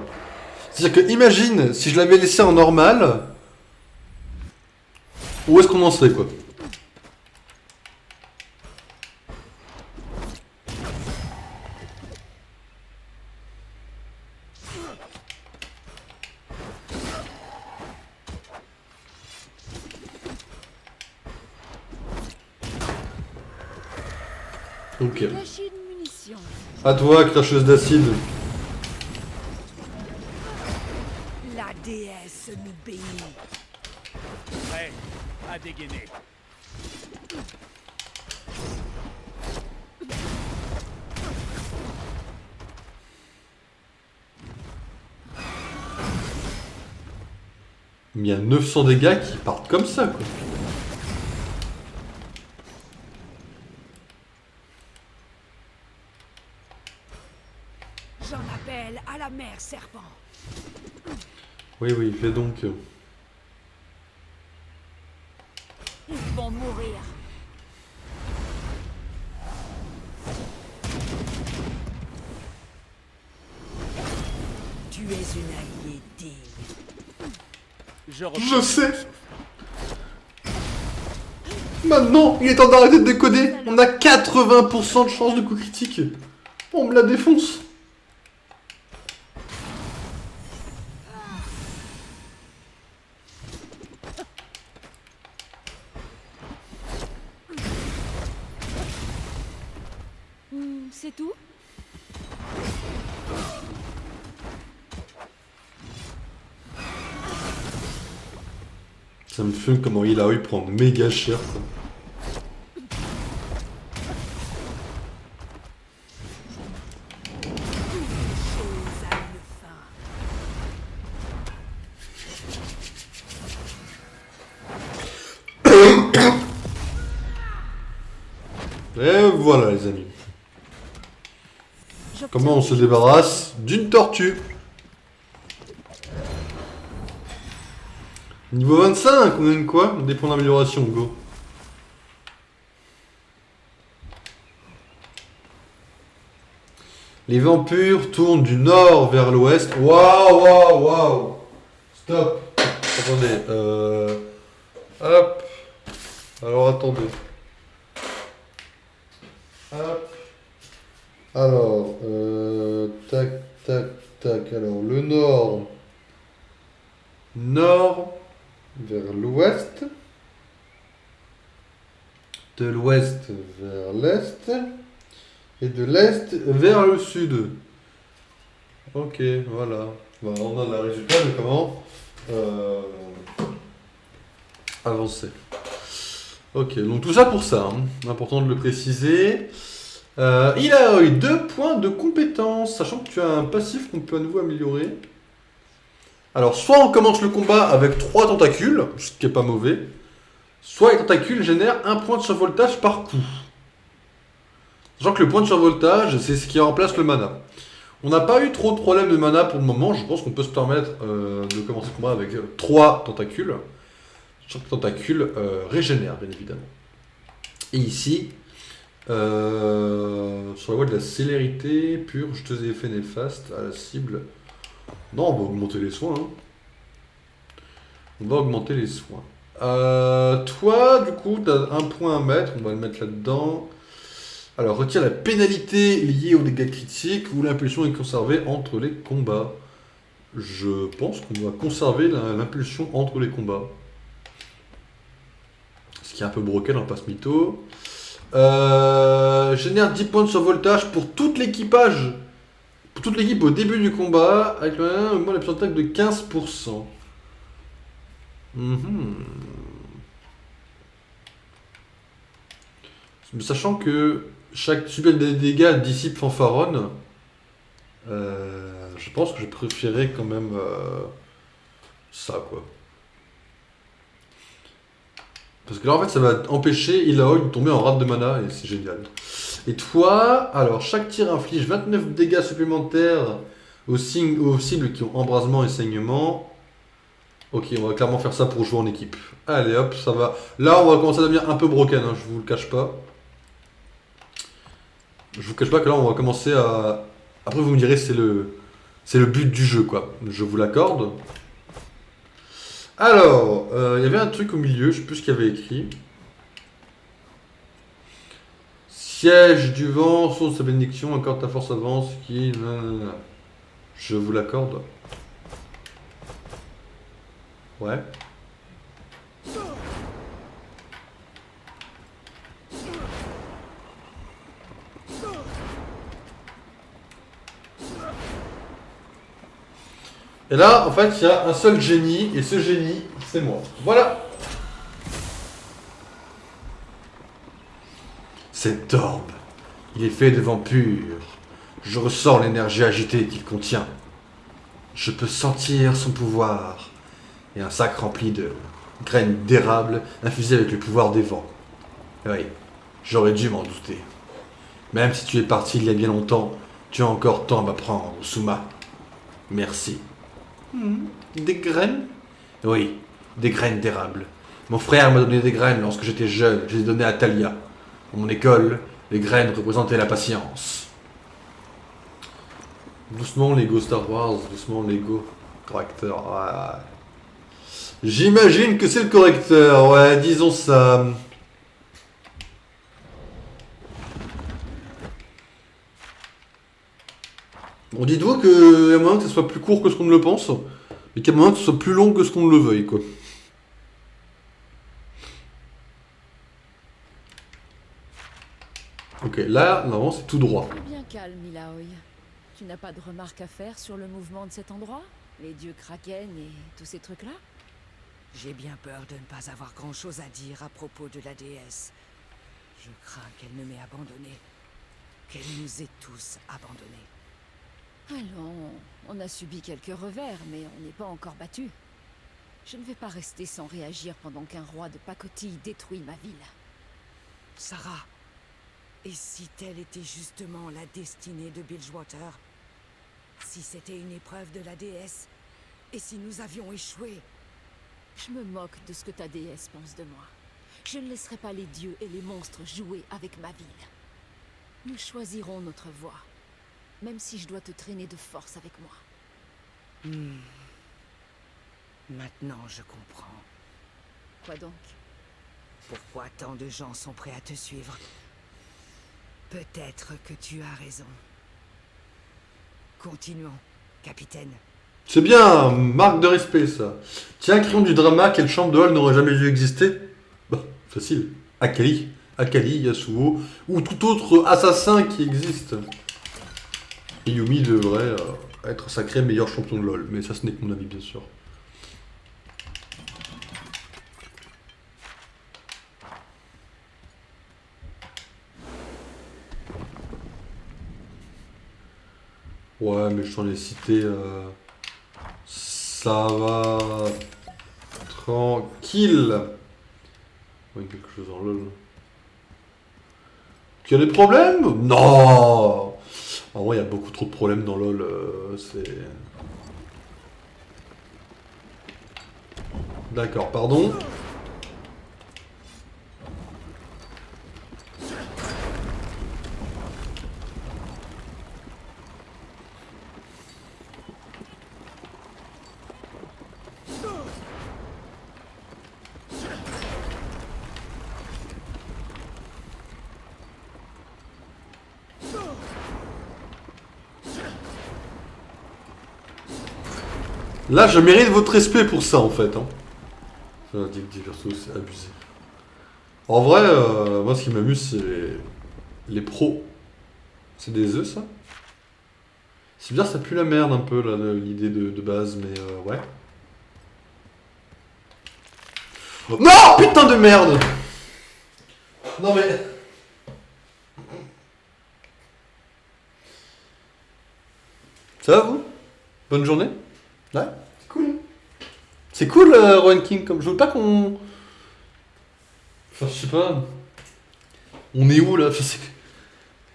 C'est-à-dire que imagine si je l'avais laissé en normal, où est-ce qu'on en serait quoi? Ok. Gâchis de munitions. À toi, cracheuse d'acide. La déesse nous bénit. Prêt à dégainer. Mais il y a 900 dégâts qui partent comme ça quoi. J'en appelle à la mère serpent. Oui, oui, fais donc. Ils vont mourir. Tu es une alliée digne. Je sais. Maintenant, il est temps d'arrêter de décoder. On a 80% de chance de coup critique. On me la défonce. C'est tout? Ça me fume comment il a eu prendre méga cher ça. Et voilà les amis. Comment on se débarrasse d'une tortue? Niveau 25, on gagne quoi? Des points d'amélioration, go. Les vampires tournent du nord vers l'ouest. Waouh, waouh, waouh. Stop. Attendez. Hop. Alors, attendez. Hop. Alors, tac, tac, tac. Alors, le nord. Nord vers l'ouest. De l'ouest vers l'est. Et de l'est vers le sud. Ok, voilà. Bon, on a le résultat de comment avancer. Ok, donc tout ça pour ça. Hein. Important de le préciser. Il a eu 2 points de compétence, sachant que tu as un passif qu'on peut à nouveau améliorer. Alors, soit on commence le combat avec 3 tentacules, ce qui est pas mauvais. Soit les tentacules génèrent 1 point de survoltage par coup. Sachant que le point de survoltage, c'est ce qui remplace le mana. On n'a pas eu trop de problèmes de mana pour le moment. Je pense qu'on peut se permettre de commencer le combat avec 3 tentacules. Sachant que les tentacules régénèrent, bien évidemment. Et ici, sur la voie de la célérité, pure, jeteuse et effets néfastes à la cible. Non, on va augmenter les soins. Hein. On va augmenter les soins. Toi, du coup, tu as 1 point à mettre. On va le mettre là-dedans. Alors, retire la pénalité liée aux dégâts critiques ou l'impulsion est conservée entre les combats. Je pense qu'on doit conserver l'impulsion entre les combats. Ce qui est un peu broken, on passe mytho. Génère 10 points de survoltage pour tout l'équipage. Pour toute l'équipe au début du combat, avec le moins la puissance d'attaque de 15%. Sachant que Chaque subit des dégâts dissipe fanfaronne. Je pense que je préférais quand même ça, quoi. Parce que là, en fait, ça va empêcher Illaoi de tomber en rate de mana, et c'est génial. Et toi, alors, chaque tir inflige 29 dégâts supplémentaires aux cibles qui ont embrasement et saignement. Ok, on va clairement faire ça pour jouer en équipe. Allez, hop, ça va. Là, on va commencer à devenir un peu broken, hein, je vous le cache pas. Je vous cache pas que là, on va commencer à... Après, vous me direz, c'est le but du jeu, quoi. Je vous l'accorde. Alors, il y avait un truc au milieu, je sais plus ce qu'il y avait écrit. Siège du vent, source de sa bénédiction, accorde ta force avance, qui... Je vous l'accorde. Ouais. Et là, en fait, il y a un seul génie, et ce génie, c'est moi. Voilà. Cet orbe, il est fait de vent pur. Je ressens l'énergie agitée qu'il contient. Je peux sentir son pouvoir. Et un sac rempli de graines d'érable infusées avec le pouvoir des vents. Oui, j'aurais dû m'en douter. Même si tu es parti il y a bien longtemps, tu as encore tant à m'apprendre, Suma. Merci. Des graines? Oui, des graines d'érable. Mon frère m'a donné des graines lorsque j'étais jeune. Je les ai données à Talia. Dans mon école, les graines représentaient la patience. Doucement, Lego Star Wars. Doucement, Lego correcteur. Ouais. J'imagine que c'est le correcteur. Ouais, disons ça. Bon, dites-vous qu'il y a moyen que ce soit plus court que ce qu'on ne le pense, mais qu'il y a moyen que ce soit plus long que ce qu'on ne le veuille, quoi. Ok, là, normalement, c'est tout droit. Bien calme, Illaoi. Tu n'as pas de remarques à faire sur le mouvement de cet endroit? Les dieux Kraken et tous ces trucs-là? J'ai bien peur de ne pas avoir grand-chose à dire à propos de la déesse. Je crains qu'elle ne m'ait abandonné. Qu'elle nous ait tous abandonnés. Allons, on a subi quelques revers, mais on n'est pas encore battu. Je ne vais pas rester sans réagir pendant qu'un roi de pacotille détruit ma ville. Sarah, et si telle était justement la destinée de Bilgewater? Si c'était une épreuve de la déesse? Et si nous avions échoué? Je me moque de ce que ta déesse pense de moi. Je ne laisserai pas les dieux et les monstres jouer avec ma ville. Nous choisirons notre voie, même si je dois te traîner de force avec moi. Maintenant, je comprends. Quoi donc? Pourquoi tant de gens sont prêts à te suivre? Peut-être que tu as raison. Continuons, capitaine. C'est bien, marque de respect, ça. Tiens, crayon du drama, quelle chambre de hall n'aurait jamais dû exister? Bah, facile. Akali, Yasuo, ou tout autre assassin qui existe. Et Yumi devrait être sacré meilleur champion de LoL, mais ça ce n'est que mon avis bien sûr. Ouais, mais je t'en ai cité... Ça va... Tranquille. Ouais, quelque chose en LoL. Tu as des problèmes? Non. En vrai, il y a beaucoup trop de problèmes dans LoL, c'est... D'accord, pardon. Là, je mérite votre respect pour ça, en fait. Hein. Ça, dit perso, c'est abusé. En vrai, moi, ce qui m'amuse, c'est les pros. C'est des œufs, ça? C'est bizarre, ça pue la merde un peu, là, l'idée de base, mais ouais. Non, putain de merde! Non, mais... Ça va vous? Bonne journée? Ouais, c'est cool. C'est cool, Rowan King, comme je veux pas qu'on... Enfin, je sais pas... On est où, là? Enfin,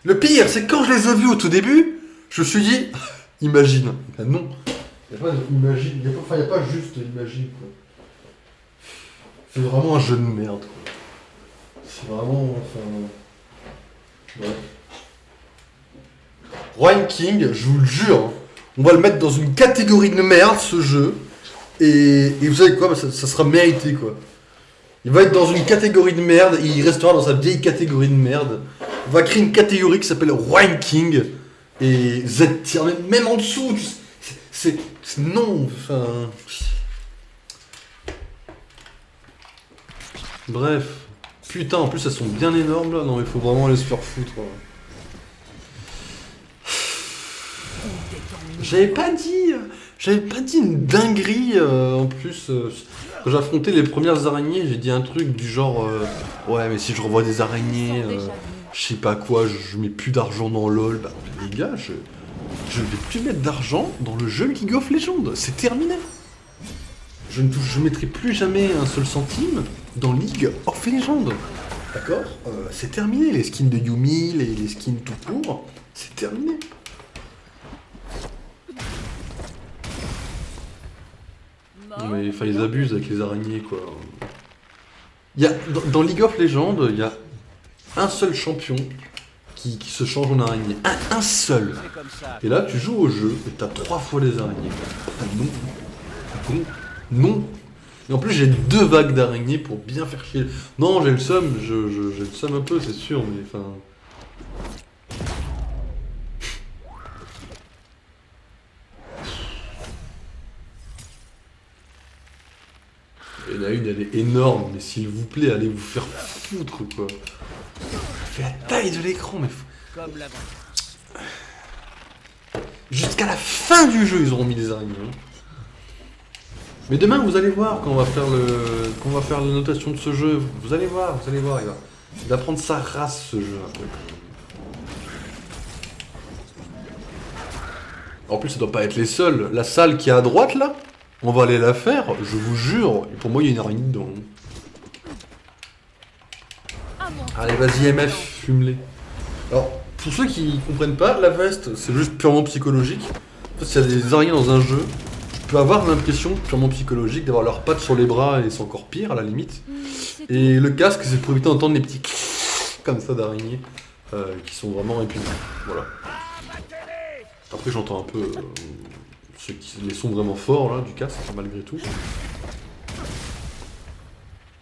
le pire, c'est que quand je les ai vus au tout début, je me suis dit... Imagine. Ben non. Il n'y a pas imagine. Enfin, il n'y a pas juste imagine, quoi. C'est vraiment un jeu de merde, quoi. C'est vraiment... Enfin... Ouais. Rowan King, je vous le jure, hein, on va le mettre dans une catégorie de merde, ce jeu. Et vous savez quoi, bah, ça sera mérité, quoi. Il va être dans une catégorie de merde, et il restera dans sa vieille catégorie de merde. On va créer une catégorie qui s'appelle Rowan King. Et Z tier, même en dessous, c'est non, enfin... Bref. Putain, en plus elles sont bien énormes là, non mais faut vraiment aller se faire foutre. J'avais pas dit une dinguerie en plus. Quand j'affrontais les premières araignées, j'ai dit un truc du genre ouais mais si je revois des araignées, je sais pas quoi, je mets plus d'argent dans LOL. Bah les gars, je vais plus mettre d'argent dans le jeu League of Legends, c'est terminé. Je mettrai plus jamais un seul centime dans League of Legends. D'accord, c'est terminé, les skins de Yumi, les skins tout court, c'est terminé. Mais enfin, ils abusent avec les araignées, quoi. Dans League of Legends, il y a un seul champion qui se change en araignée. Un seul. Et là, tu joues au jeu et t'as 3 fois les araignées. Non. Et en plus, j'ai 2 vagues d'araignées pour bien faire chier. Non, j'ai le seum, j'ai le seum un peu, c'est sûr, mais enfin... Et la une, elle est énorme, mais s'il vous plaît, allez vous faire foutre, quoi. Fais la taille de l'écran, mais... Comme l'avant. Jusqu'à la fin du jeu, ils auront mis des araignées. Mais demain, vous allez voir, quand on va faire la notation de ce jeu, vous allez voir, il va prendre sa race, ce jeu. En plus, ça doit pas être les seuls. La salle qui est à droite, là, on va aller la faire, je vous jure. Pour moi, il y a une araignée dedans. Allez, vas-y, MF, fume-les. Alors, pour ceux qui comprennent pas, la veste, c'est juste purement psychologique. En fait, s'il y a des araignées dans un jeu, je peux avoir l'impression, purement psychologique, d'avoir leurs pattes sur les bras, et c'est encore pire, à la limite. Et le casque, c'est pour éviter d'entendre les petits comme ça d'araignées, qui sont vraiment répugnants. Voilà. Après, j'entends un peu les sons vraiment forts, là, du casque, malgré tout.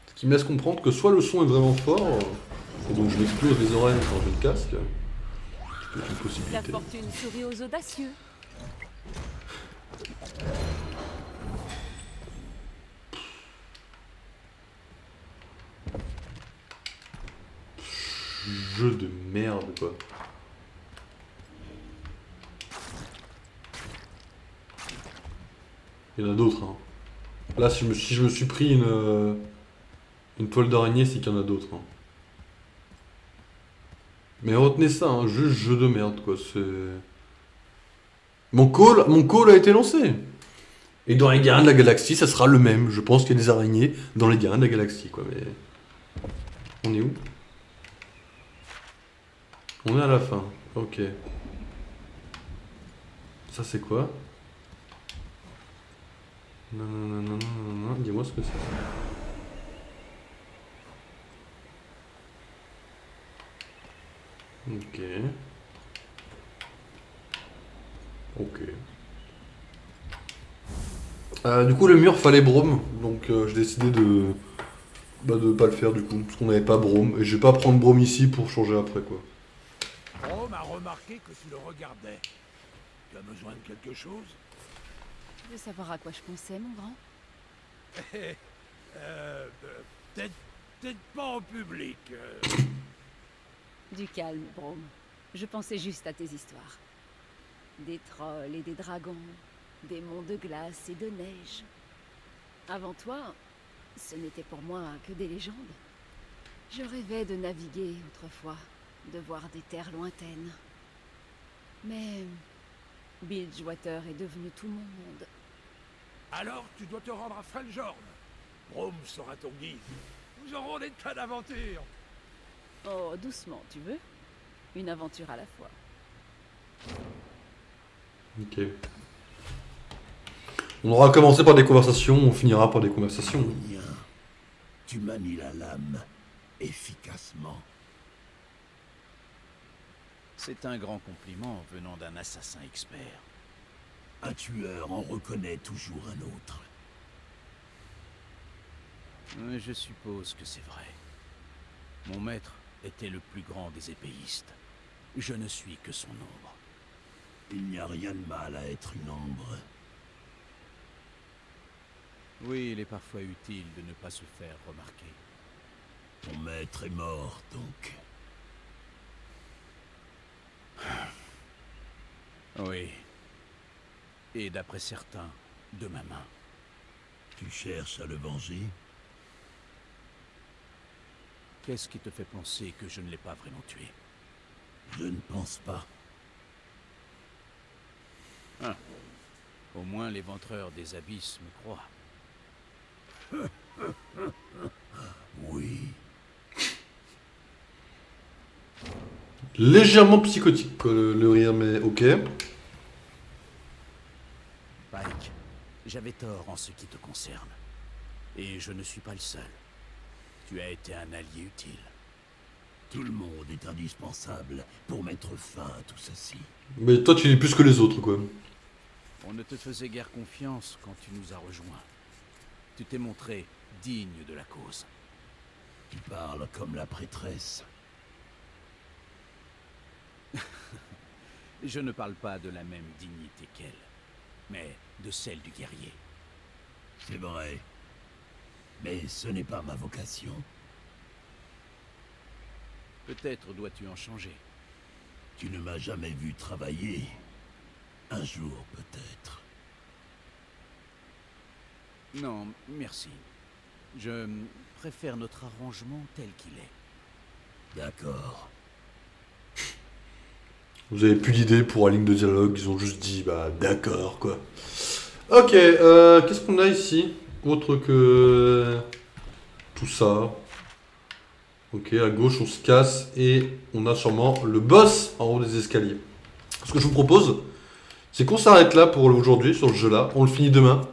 Ce qui me laisse comprendre que soit le son est vraiment fort, et donc je m'explose les oreilles quand j'ai le casque. C'est peut-être une possibilité. La fortune sourit aux audacieux. Jeu de merde, quoi. Il y en a d'autres, hein. Là, si je me suis pris une toile d'araignée, c'est qu'il y en a d'autres, hein. Mais retenez ça, hein, juste jeu de merde, quoi, c'est... Mon call a été lancé. Et dans les Gardiens de la Galaxie, ça sera le même. Je pense qu'il y a des araignées dans les Gardiens de la Galaxie, quoi, mais... On est où? On est à la fin, ok. Ça, c'est quoi? Non, dis-moi ce que c'est. Ok. Du coup, le mur fallait Brome, donc j'ai décidé de pas le faire du coup, parce qu'on n'avait pas Brome, et je vais pas prendre Brome ici pour changer après, quoi. Rome a remarqué que tu le regardais. Tu as besoin de quelque chose? Tu veux savoir à quoi je pensais, mon grand? Peut-être pas en public. Du calme, Brome. Je pensais juste à tes histoires. Des trolls et des dragons, des monts de glace et de neige. Avant toi, ce n'était pour moi que des légendes. Je rêvais de naviguer autrefois, de voir des terres lointaines. Mais Bilgewater est devenu tout mon monde. Alors tu dois te rendre à Freljorn. Brome sera ton guide. Nous aurons des tas d'aventures. Oh, doucement, tu veux? Une aventure à la fois. Ok. On aura commencé par des conversations, on finira par des conversations. Bien. Tu manies la lame efficacement. C'est un grand compliment venant d'un assassin expert. Un tueur en reconnaît toujours un autre. Je suppose que c'est vrai. Mon maître était le plus grand des épéistes. Je ne suis que son ombre. Il n'y a rien de mal à être une ombre. Oui, il est parfois utile de ne pas se faire remarquer. Ton maître est mort, donc. Oui. Et d'après certains, de ma main. Tu cherches à le venger? Qu'est-ce qui te fait penser que je ne l'ai pas vraiment tué? Je ne pense pas. Au moins l'éventreur des abysses me croit. Oui. Légèrement psychotique le rire, mais ok. Pike, j'avais tort en ce qui te concerne. Et je ne suis pas le seul. Tu as été un allié utile. Tout le monde est indispensable pour mettre fin à tout ceci. Mais toi, tu es plus que les autres, quoi. On ne te faisait guère confiance quand tu nous as rejoints. Tu t'es montré digne de la cause. Tu parles comme la prêtresse. Je ne parle pas de la même dignité qu'elle, mais de celle du guerrier. C'est vrai. Mais ce n'est pas ma vocation. Peut-être dois-tu en changer. Tu ne m'as jamais vu travailler. Un jour, peut-être. Non, merci. Je préfère notre arrangement tel qu'il est. D'accord. Vous avez plus d'idées pour la ligne de dialogue, ils ont juste dit, bah d'accord, quoi. Ok, qu'est-ce qu'on a ici? Autre que tout ça. Ok, à gauche, on se casse et on a sûrement le boss en haut des escaliers. Ce que je vous propose, c'est qu'on s'arrête là pour aujourd'hui, sur ce jeu-là. On le finit demain.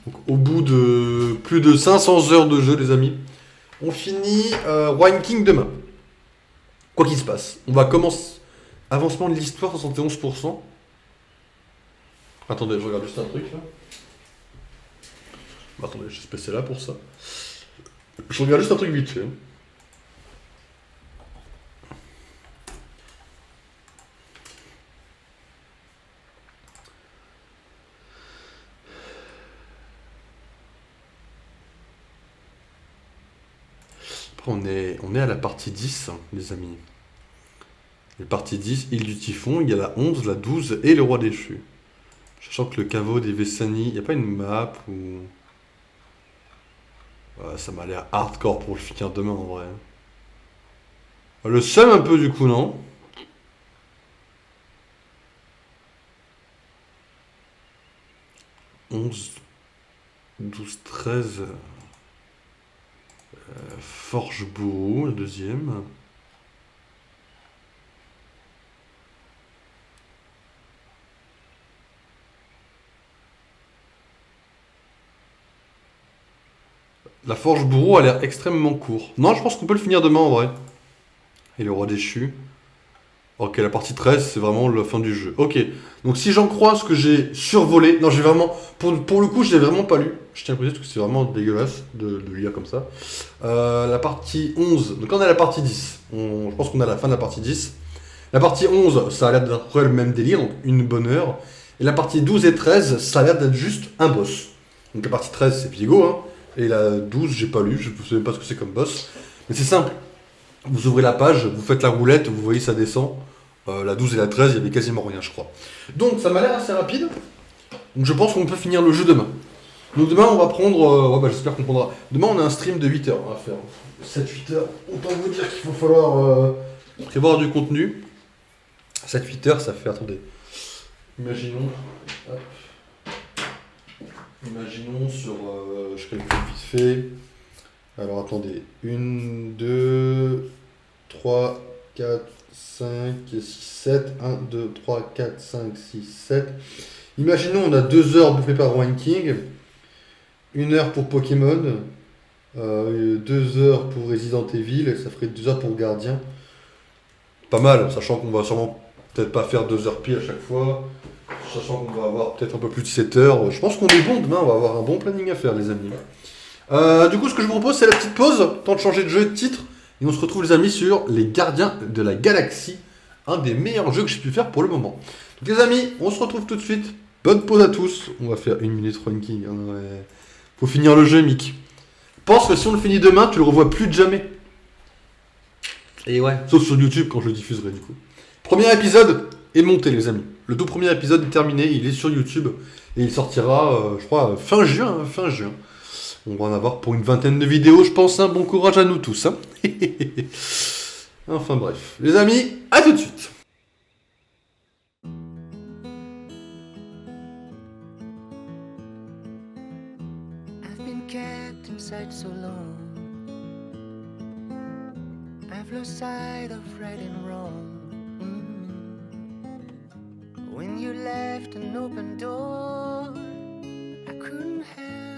Donc, au bout de plus de 500 heures de jeu, les amis, on finit Wine King demain. Quoi qu'il se passe. On va commencer... Avancement de l'histoire, 71%. Attendez, je regarde juste un truc, là. Bah, attendez, j'ai spécial là pour ça. Je regarde juste un truc vite fait. Après, on est à la partie 10, hein, les amis. Les parties 10, île du Typhon, il y a la 11, la 12 et le roi déchu. Sachant que le caveau des Vessani, il n'y a pas une map ou... Ouais, ça m'a l'air hardcore pour le finir demain en vrai. Le seum un peu du coup, non? « 11, 12, 13... Forge-Bourreau, le deuxième. La Forge-Bourreau a l'air extrêmement court. Non, je pense qu'on peut le finir demain en vrai. Et le roi déchu. Ok, la partie 13, c'est vraiment la fin du jeu. Ok, donc si j'en crois ce que j'ai survolé... Non, j'ai vraiment... Pour le coup, je l'ai vraiment pas lu. Je tiens à préciser parce que c'est vraiment dégueulasse de lire comme ça. La partie 11... Donc on est à la partie 10. Je pense qu'on est à la fin de la partie 10. La partie 11, ça a l'air d'être le même délire, donc une bonne heure. Et la partie 12 et 13, ça a l'air d'être juste un boss. Donc la partie 13, c'est Viego, hein. Et la 12, j'ai pas lu, je ne sais même pas ce que c'est comme boss. Mais c'est simple. Vous ouvrez la page, vous faites la roulette, vous voyez ça descend. La 12 et la 13, il y avait quasiment rien, je crois. Donc ça m'a l'air assez rapide. Donc je pense qu'on peut finir le jeu demain. Donc demain, on va prendre... j'espère qu'on prendra... Demain, on a un stream de 8 heures à faire. 7-8 heures. Autant vous dire qu'il va falloir prévoir du contenu. 7-8 heures, ça fait... Attendez. Imaginons. Hop. Imaginons sur. Je calcule vite fait. Alors attendez. 1, 2, 3, 4, 5, 6, 7. 1, 2, 3, 4, 5, 6, 7. Imaginons on a 2 heures bouffées par One King. 1 heure pour Pokémon. 2 heures pour Resident Evil. Et ça ferait 2 heures pour Gardien. Pas mal, sachant qu'on va sûrement peut-être pas faire 2 heures pile à chaque fois. Sachant qu'on va avoir peut-être un peu plus de 7 heures. Je pense qu'on est bon demain, on va avoir un bon planning à faire, les amis. Du coup, ce que je vous propose, c'est la petite pause. Temps de changer de jeu et de titre. Et on se retrouve, les amis, sur Les Gardiens de la Galaxie. Un des meilleurs jeux que j'ai pu faire pour le moment. Donc, les amis, on se retrouve tout de suite. Bonne pause à tous. On va faire 1 minute ranking. Hein, ouais. Faut finir le jeu, Mick. Pense que si on le finit demain, tu le revois plus de jamais. Et ouais. Sauf sur YouTube quand je le diffuserai, du coup. Premier épisode est monté, les amis. Le tout premier épisode est terminé, il est sur YouTube et il sortira, je crois, fin juin. On va en avoir pour une vingtaine de vidéos, je pense. Bon courage à nous tous. Hein. Enfin bref. Les amis, à tout de suite. I've been kept inside so long. I've lost sight of right and wrong. When you left an open door, I couldn't help